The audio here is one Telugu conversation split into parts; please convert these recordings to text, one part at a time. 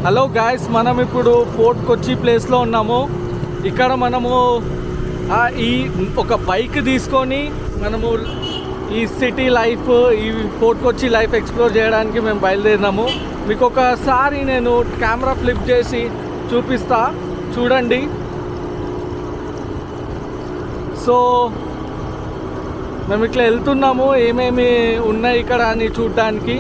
హలో గాయస్, మనం ఇప్పుడు ఫోర్ట్ కొచ్చి ప్లేస్లో ఉన్నాము. ఇక్కడ మనము ఈ ఒక బైక్ తీసుకొని మనము ఈ సిటీ లైఫ్, ఈ ఫోర్ట్ కొచ్చి లైఫ్ ఎక్స్ప్లోర్ చేయడానికి మేము బయలుదేరినాము. మీకు ఒకసారి నేను కెమెరా ఫ్లిప్ చేసి చూపిస్తా, చూడండి. సో మేము ఇట్లా వెళ్తున్నాము, ఏమేమి ఉన్నాయి ఇక్కడ అని చూడటానికి.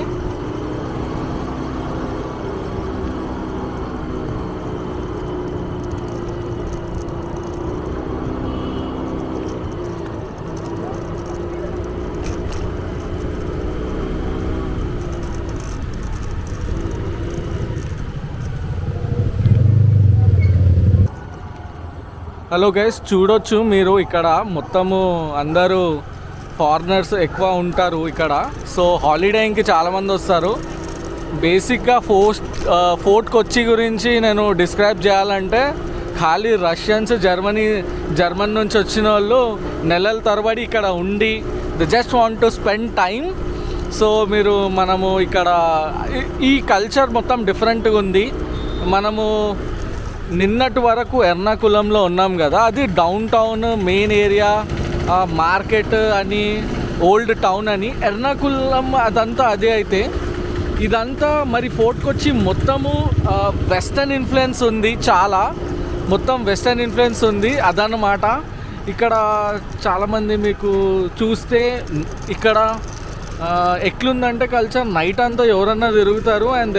హలో గైస్, చూడొచ్చు మీరు ఇక్కడ మొత్తము అందరూ ఫారినర్స్ ఎక్కువ ఉంటారు ఇక్కడ. సో హాలిడేకి చాలామంది వస్తారు. బేసిక్గా ఫోర్ట్ కొచ్చి గురించి నేను డిస్క్రైబ్ చేయాలంటే, ఖాళీ రష్యన్స్, జర్మన్ నుంచి వచ్చిన వాళ్ళు నెలల తరబడి ఇక్కడ ఉండి they just want to spend time. So మనము ఇక్కడ ఈ కల్చర్ మొత్తం డిఫరెంట్గా ఉంది. మనము నిన్నటి వరకు ఎర్నాకులంలో ఉన్నాం కదా, అది down town main area, market అని, ఓల్డ్ టౌన్ అని. ఎర్నాకులం అదంతా అదే. అయితే ఇదంతా మరి ఫోర్ట్ కొచ్చి మొత్తము వెస్టర్న్ ఇన్ఫ్లుయెన్స్ ఉంది, చాలా మొత్తం వెస్టర్న్ ఇన్ఫ్లుయెన్స్ ఉంది అదన్నమాట. ఇక్కడ చాలామంది మీకు చూస్తే ఇక్కడ ఎట్లుందంటే కల్చర్, నైట్ అంతా ఎవరన్నా తిరుగుతారు and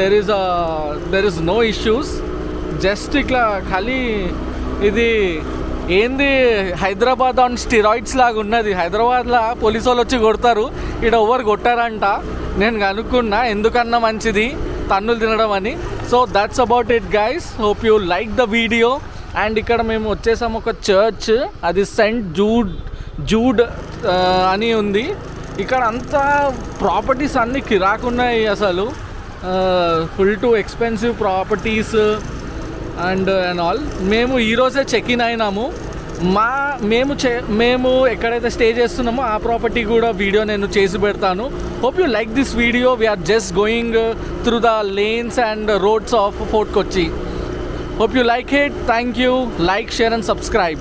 there is no issues. Just ఇట్లా ఖాళీ ఇది ఏంది హైదరాబాద్ ఆన్ స్టిరాయిడ్స్ లాగా ఉన్నది. హైదరాబాద్లో పోలీసు వాళ్ళు వచ్చి కొడతారు, ఇక్కడ ఎవరు కొట్టారంట. నేను కనుక్కున్నా ఎందుకన్నా మంచిది తన్నులు తినడం అని. So that's about it guys, hope you like the video. And ఇక్కడ మేము వచ్చేసాము ఒక చర్చ్, అది సెయింట్ జూడ్ అని ఉంది. ఇక్కడ అంతా ప్రాపర్టీస్ అన్నీ కిరాకున్నాయి అసలు, full to expensive properties and all. మేము ఈరోజే చెక్ ఇన్ అయినాము. మేము ఎక్కడైతే స్టే చేస్తున్నామో ఆ ప్రాపర్టీ కూడా వీడియో నేను చేసి పెడతాను. Hope you like this video. We're just going through the lanes and roads of Fort Kochi. Hope you like it. Thank you. Like, share and subscribe.